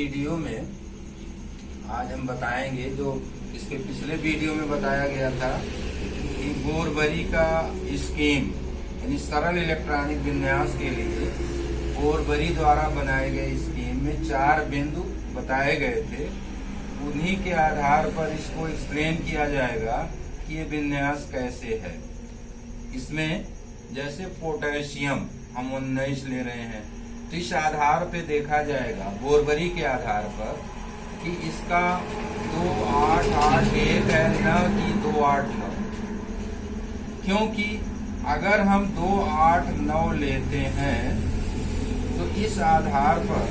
Video में आज हम बताएंगे जो इसके पिछले वीडियो में बताया गया था कि बोरबरी का स्कीम यानी सरल इलेक्ट्रॉनिक विन्यास के लिए बोरबरी द्वारा बनाए गए स्कीम में 4 बिंदु बताए गए थे। उन्हीं के आधार पर इसको एक्सप्लेन किया जाएगा कि ये विन्यास कैसे है। इसमें जैसे पोटेशियम हम 19 ले रहे हैं तो इस आधार पे देखा जाएगा बोरबरी के आधार पर कि इसका 2881 है न कि 289, क्योंकि अगर हम 289 लेते हैं तो इस आधार पर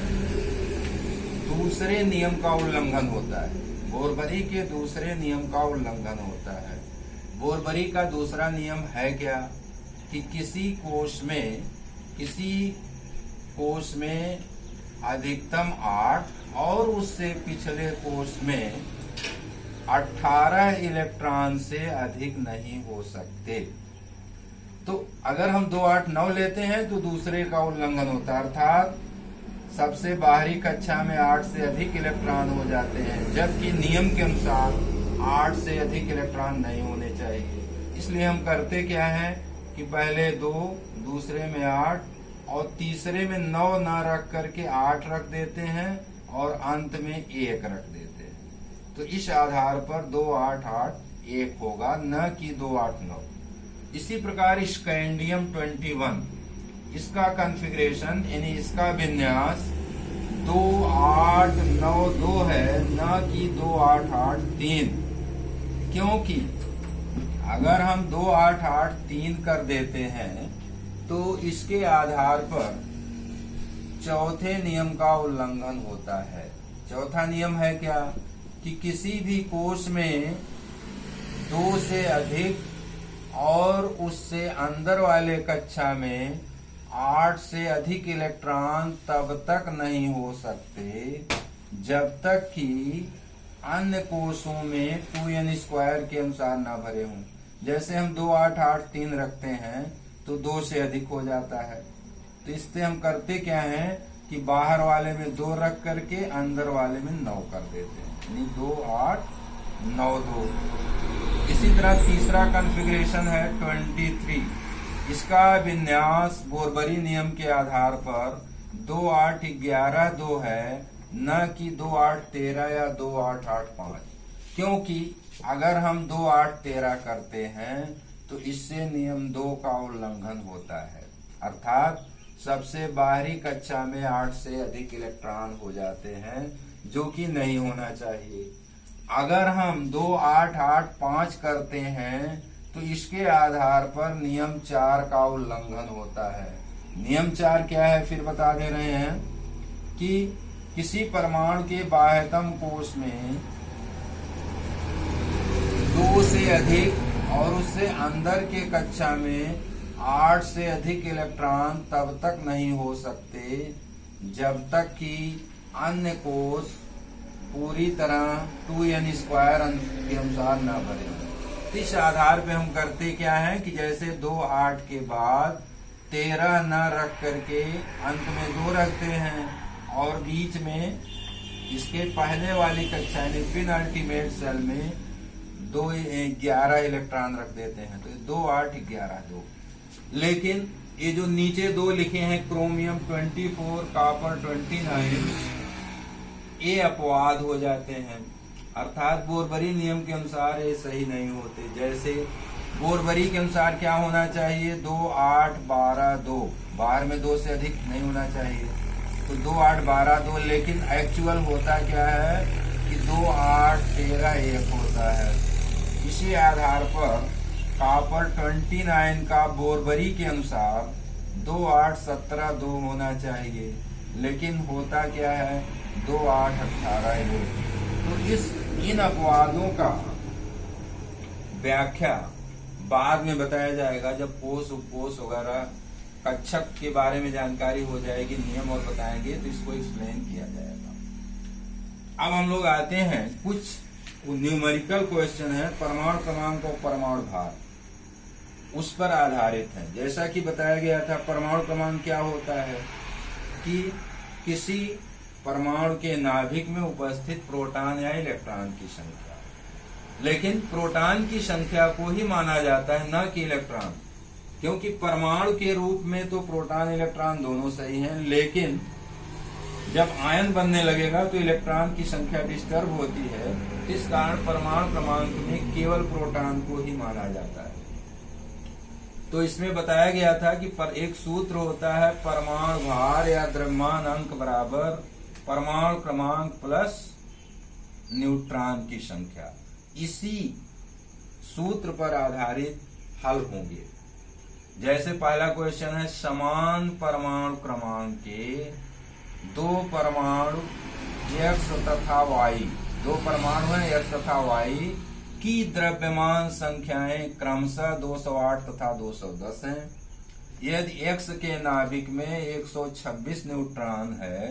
दूसरे नियम का उल्लंघन होता है। बोरबरी के दूसरे नियम का उल्लंघन होता है। बोरबरी का दूसरा नियम है क्या कि किसी कोष में अधिकतम 8 और उससे पिछले कोष में 18 इलेक्ट्रॉन से अधिक नहीं हो सकते। तो अगर हम 289 लेते हैं तो दूसरे का उल्लंघन होता है, अर्थात सबसे बाहरी कक्षा में 8 से अधिक इलेक्ट्रॉन हो जाते हैं, जबकि नियम के अनुसार 8 से अधिक इलेक्ट्रॉन नहीं होने चाहिए। इसलिए हम करते क्या है कि पहले 2, दूसरे में 8 और तीसरे में 9 न रख करके 8 रख देते हैं और अंत में 1 रख देते हैं। तो इस आधार पर 2881 होगा, न कि 289। इसी प्रकार स्कैंडियम 21 इसका कॉन्फ़िगरेशन यानी इसका विन्यास 2892 है, न कि 2883, क्योंकि अगर हम 2883 कर देते हैं तो इसके आधार पर चौथे नियम का उल्लंघन होता है। चौथा नियम है क्या कि किसी भी कोष में 2 से अधिक और उससे अंदर वाले कक्षा में 8 से अधिक इलेक्ट्रॉन तब तक नहीं हो सकते जब तक कि अन्य कोषों में 2n² के अनुसार न भरे हों। जैसे हम 2883 रखते हैं तो 2 से अधिक हो जाता है, तो इससे हम करते क्या है कि बाहर वाले में 2 रख करके अंदर वाले में 9 कर देते हैं, यानी 2892। इसी तरह तीसरा कॉन्फ़िगरेशन है 23। इसका विन्यास बोरबरी नियम के आधार पर 28112 है, न कि 2813 या 2885, क्योंकि अगर हम 2813 करते हैं तो इससे नियम 2 का उल्लंघन होता है, अर्थात सबसे बाहरी कक्षा में 8 से अधिक इलेक्ट्रॉन हो जाते हैं, जो कि नहीं होना चाहिए। अगर हम 2885 करते हैं तो इसके आधार पर नियम 4 का उल्लंघन होता है। नियम 4 क्या है फिर बता दे रहे हैं कि किसी परमाणु के बाह्यतम कोष में 2 से अधिक और उससे अंदर के कक्षा में 8 से अधिक इलेक्ट्रॉन तब तक नहीं हो सकते जब तक कि अन्य कोष पूरी तरह 2n² के अनुसार न भरे। इस आधार पे हम करते क्या है कि जैसे 28 के बाद 13 न रख करके अंत में 2 रखते हैं और बीच में इसके पहले वाली कक्षा यानी पेनल्टीमेट सेल में 11 इलेक्ट्रॉन रख देते हैं, तो 2811 लेकिन ये जो नीचे 2 लिखे हैं क्रोमियम 24, कॉपर 29, ये अपवाद हो जाते हैं, अर्थात बोरबरी नियम के अनुसार ये सही नहीं होते। जैसे बोरबरी के अनुसार क्या होना चाहिए 28122, बाहर में 2 से अधिक नहीं होना चाहिए, तो 28122, लेकिन एक्चुअल होता क्या है कि 28131 होता है। इसी आधार पर कॉपर 29 का बोरबरी के अनुसार 28172 होना चाहिए, लेकिन होता क्या है 2818। तो इन अपवादों का व्याख्या बाद में बताया जाएगा जब कोष उपकोष वगैरह कक्षक के बारे में जानकारी हो जाएगी, नियम और बताएंगे तो इसको एक्सप्लेन किया जाएगा। अब हम लोग आते हैं कुछ न्यूमेरिकल क्वेश्चन है, परमाणु क्रमांक और परमाणु भार उस पर आधारित है। जैसा कि बताया गया था परमाणु क्रमांक क्या होता है कि किसी परमाणु के नाभिक में उपस्थित प्रोटॉन या इलेक्ट्रॉन की संख्या। लेकिन प्रोटॉन की संख्या को ही माना जाता है, न कि इलेक्ट्रॉन, क्योंकि परमाणु के रूप में तो प्रोटॉन इलेक्ट्रॉन दोनों सही हैं, लेकिन जब आयन बनने लगेगा तो इलेक्ट्रॉन की संख्या डिस्टर्ब होती है। इस कारण परमाणु क्रमांक में केवल प्रोटॉन को ही माना जाता है। तो इसमें बताया गया था कि पर एक सूत्र होता है, परमाणु भार या द्रव्यमान अंक बराबर परमाणु क्रमांक प्लस न्यूट्रॉन की संख्या। इसी सूत्र पर आधारित हल होंगे। जैसे पहला क्वेश्चन है, समान परमाणु क्रमांक के दो परमाणु x तथा y, दो परमाणु हैं x तथा y की द्रव्यमान संख्याएं क्रमशः 208 तथा 210 हैं। यदि x के नाभिक में 126 न्यूट्रॉन है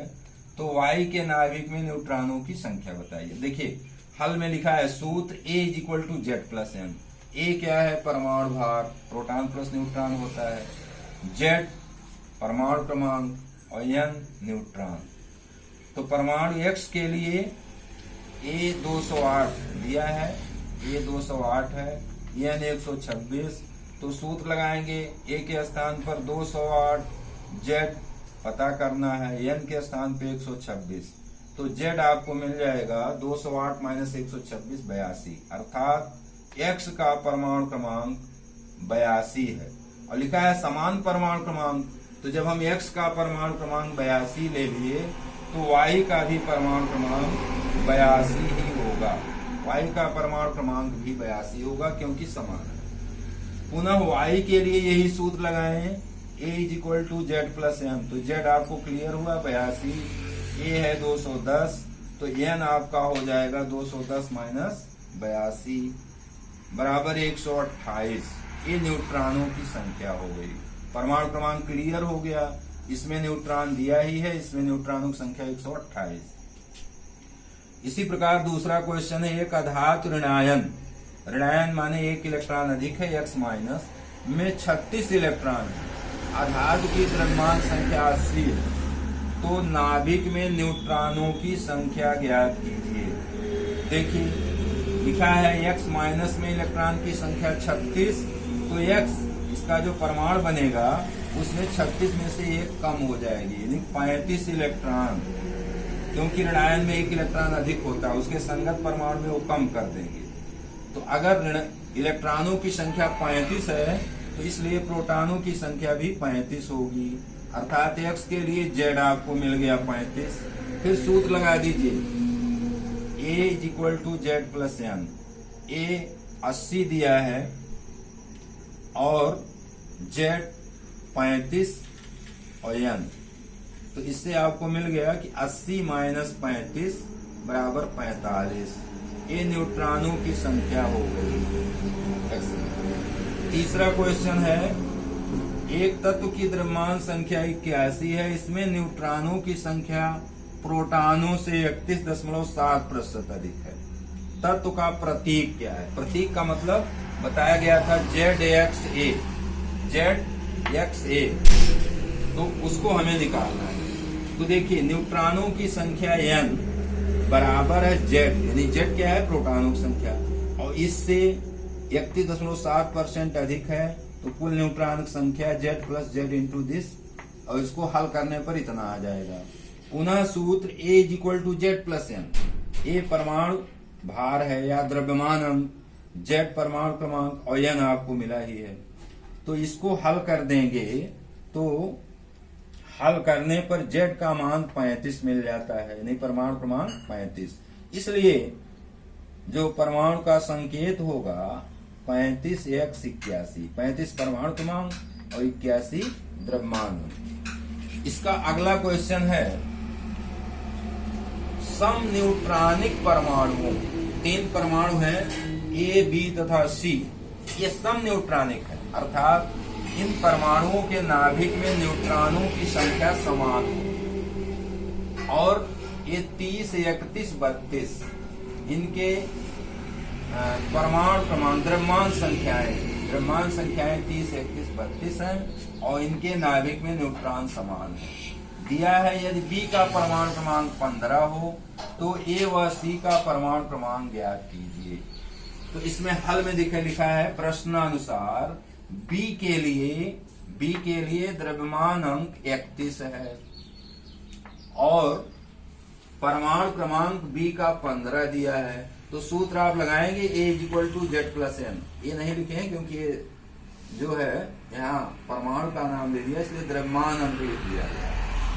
तो y के नाभिक में न्यूट्रॉनों की संख्या बताइए। देखिए हल में लिखा है सूत्र A = Z + M। A क्या है? परमाणु भार, प्रोटॉन प्लस न्यूट्रॉन होता है। Z परमाणु क्रमांक और N न्यूट्रॉन। तो परमाणु X के लिए A 208 दिया है, A 208 है, N 126। तो सूत्र लगाएंगे, A के स्थान पर 208, Z पता करना है, N के स्थान पे 126। तो Z आपको मिल जाएगा 208 - 126 82, अर्थात X का परमाणु क्रमांक 82 है। और लिखा है समान परमाणु क्रमांक, तो जब हम X का परमाणु क्रमांक 82 ले लिए तो Y का भी परमाणु क्रमांक 82 ही होगा। Y का परमाणु क्रमांक भी 82 होगा क्योंकि समान है। पुनः Y के लिए यही सूत्र लगाएं, A = Z + M। तो Z आपको क्लियर हुआ 82, A है 210, तो N आपका हो जाएगा 210 - 82 बराबर 128। ये न्यूट्रॉनों की संख्या हो गई। परमाणु क्रमांक क्लियर हो गया, इसमें न्यूट्रॉन दिया ही है, इसमें न्यूट्रॉनों की संख्या 128। इसी प्रकार दूसरा क्वेश्चन है, एक अधातु ऋणायन, ऋणायन माने एक इलेक्ट्रॉन अधिक है X- में 36 इलेक्ट्रॉन है, अधातु की द्रव्यमान संख्या 80 है, तो नाभिक में न्यूट्रॉनों की संख्या ज्ञात कीजिए। देखिए लिखा है X- में इलेक्ट्रॉन की संख्या 36, तो X इसका जो परमाणु बनेगा उसमें 36 में से एक कम हो जाएगी, यानी 35 इलेक्ट्रॉन, क्योंकि ऋणायन में एक इलेक्ट्रॉन अधिक होता है, उसके संगत परमाणु में वो कम कर देंगे। तो अगर इलेक्ट्रॉनों की संख्या 35 है तो इसलिए प्रोटॉनों की संख्या भी 35 होगी, अर्थात X के लिए Z आपको मिल गया 35। फिर सूत्र लगा दीजिए, A = Z + M। A 80 दिया है और Z 35 और N, तो इससे आपको मिल गया कि 80 - 35 बराबर 45। ये न्यूट्रॉनों की संख्या हो गई। तीसरा क्वेश्चन है, एक तत्व की द्रव्यमान संख्या 81 है, इसमें न्यूट्रॉनों की संख्या प्रोटॉनों से 31.7% अधिक है। तत्व का प्रतीक क्या है? प्रतीक का मतलब बताया गया था ZXA, ZXA, तो उसको हमें निकालना है। तो देखिए न्यूट्रॉनों की संख्या N बराबर है Z, यानी Z क्या है? प्रोटॉनों की संख्या, और इससे 31.7% अधिक है, तो कुल न्यूट्रॉन की संख्या Z + Z × दिस, और इसको हल करने पर इतना आ जाएगा। पुनः सूत्र A = Z + M। A परमाणु भार है या द्रव्यमान अंक, Z परमाणु क्रमांक और N आपको मिला ही है, तो इसको हल कर देंगे तो हल करने पर Z का मान 35 मिल जाता है, यानी परमाणु क्रमांक 35। इसलिए जो परमाणु का संकेत होगा 35X 81, 35 परमाणु क्रमांक और 81 द्रव्यमान। इसका अगला क्वेश्चन है, सम न्यूट्रॉनिक परमाणुओं, 3 परमाणु हैं A, B तथा C, ये सम न्यूट्रॉनिक है, अर्थात इन परमाणुओं के नाभिक में न्यूट्रॉनों की संख्या समान हो, और ये 30, 31, 32 इनके परमाणु क्रमांक द्रव्यमान संख्याएं 30, 31, 32 हैं, और इनके नाभिक में न्यूट्रॉन समान है। दिया है यदि B का परमाणु क्रमांक 15 हो तो A व C का परमाणु क्रमांक ज्ञात कीजिए। तो इसमें हल में लिखा है प्रश्नानुसार B के लिए द्रव्यमान अंक 31 है और परमाणु क्रमांक B का 15 दिया है। तो सूत्र आप लगाएंगे A = Z+N। ये नहीं लिखे क्योंकि ये जो है यहाँ परमाणु का नाम दे दिया, इसलिए द्रव्यमान अंक लिख दिया गया।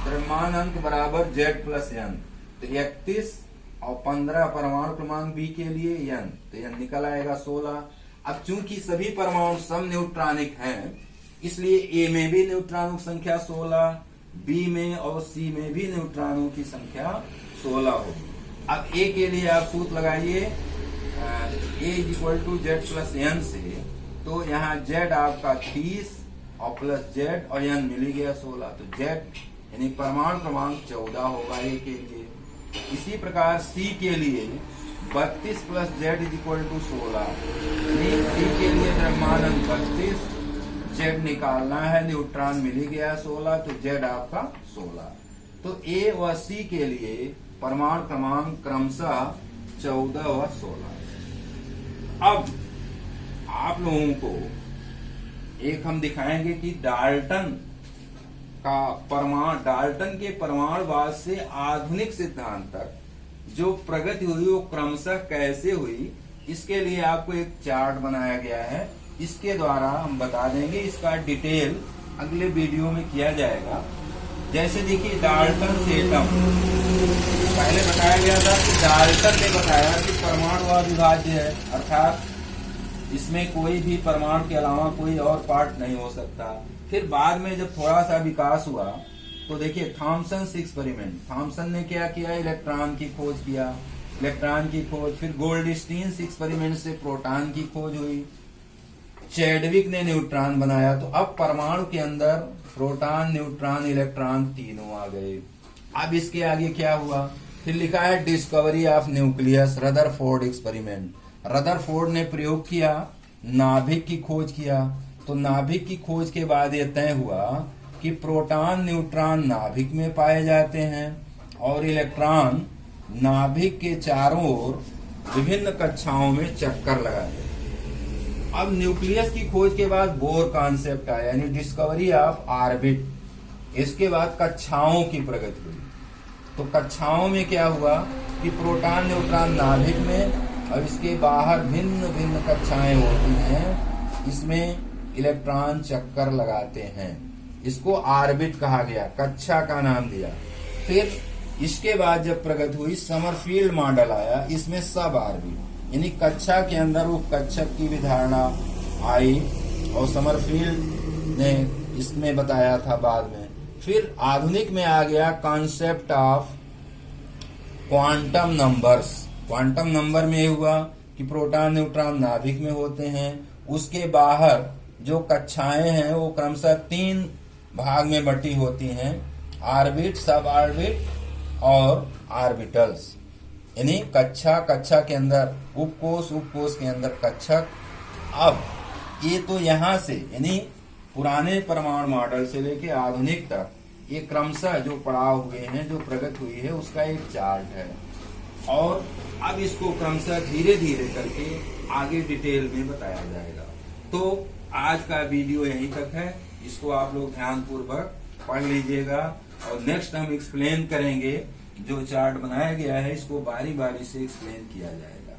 द्रव्यमान अंक बराबर Z+N। तो 31 और 15 परमाणु क्रमांक B के लिए N, तो N निकल आएगा 16। अब चूंकि सभी परमाणु सम न्यूट्रॉनिक हैं, इसलिए A में भी न्यूट्रॉनों की संख्या 16, B में और C में भी न्यूट्रॉनों की संख्या 16 होगी। अब A के लिए आप सूत्र लगाइए A = Z+N से, तो यहाँ Z आपका 30 और प्लस Z और N मिल गया 16, तो Z यानी परमाणु क्रमांक 14 होगा A के लिए। इसी प्रकार C के लिए 32 प्लस Z = 16, C के लिए द्रव्यमान अंक 32, Z निकालना है, न्यूट्रॉन मिल गया 16, तो Z आपका 16। तो A व C के लिए परमाणु क्रमांक क्रमशः 14 व 16। अब आप लोगों को एक हम दिखाएंगे कि डाल्टन के परमाणुवाद से आधुनिक सिद्धांत तक जो प्रगति हुई वो क्रमशः कैसे हुई, इसके लिए आपको एक चार्ट बनाया गया है। इसके द्वारा हम बता देंगे, इसका डिटेल अगले वीडियो में किया जाएगा। जैसे देखिए डाल्टन से एटम, पहले बताया गया था कि डाल्टन ने बताया कि परमाणु अविभाज्य है, अर्थात इसमें कोई भी परमाणु के अलावा कोई और पार्ट नहीं हो सकता। फिर बाद में जब थोड़ा सा विकास हुआ तो देखिए थॉमसन एक्सपेरिमेंट, थॉमसन ने क्या किया, इलेक्ट्रॉन की खोज किया, फिर गोल्डस्टीन एक्सपेरिमेंट से प्रोटॉन की खोज हुई, चैडविक ने न्यूट्रॉन बनाया। तो अब परमाणु के अंदर प्रोटॉन, न्यूट्रॉन, इलेक्ट्रॉन तीनों आ गए। अब इसके आगे क्या हुआ, फिर लिखा है discovery of nucleus, Rutherford experiment. Rutherford ने प्रयोग किया, नाभिक की खोज किया। तो नाभिक की खोज के बाद यह तय हुआ कि प्रोटॉन, न्यूट्रॉन नाभिक में पाए जाते हैं और इलेक्ट्रॉन नाभिक के चारों ओर विभिन्न कक्षाओं में चक्कर लगाते हैं। अब न्यूक्लियस की खोज के बाद बोर कॉन्सेप्ट आया, यानी डिस्कवरी ऑफ ऑर्बिट। इसके बाद कक्षाओं की प्रगति हुई। तो कक्षाओं में क्या हुआ कि प्रोटॉन, न्यूट्रॉन नाभिक में और इसके बाहर भिन्न भिन्न कक्षाएं होती हैं, इसमें इलेक्ट्रॉन चक्कर लगाते हैं। इसको ऑर्बिट कहा गया, कक्षा का नाम दिया। फिर इसके बाद जब प्रगति हुई, समरफील्ड मॉडल आया, इसमें सब ऑर्बिट यानी कक्षा के अंदर वो कक्षक की भी धारणा आई और समरफील्ड ने इसमें बताया था बाद में। फिर आधुनिक में आ गया concept of quantum numbers. Quantum number में हुआ कि प्रोटॉन, न्यूट्रॉन नाभिक में होते हैं, उसके बाहर जो कक्षाएं हैं वो क्रमशः 3 भाग में बटी होती हैं, ऑर्बिट, सब ऑर्बिट और ऑर्बिटल्स। यानी कक्षा के अंदर उपकोष के अंदर कक्षक। अब ये तो यहाँ से यानी पुराने परमाणु मॉडल से लेके आधुनिक तक ये क्रमशः जो पड़ाव हुए हैं, जो प्रगति हुई है, उसका एक चार्ट है। और अब इसको क्रमशः धीरे धीरे करके आगे डिटेल में बताया जाएगा। तो आज का वीडियो यहीं तक है, इसको आप लोग ध्यानपूर्वक पढ़ लीजिएगा और नेक्स्ट हम एक्सप्लेन करेंगे। जो चार्ट बनाया गया है इसको बारी बारी से एक्सप्लेन किया जाएगा।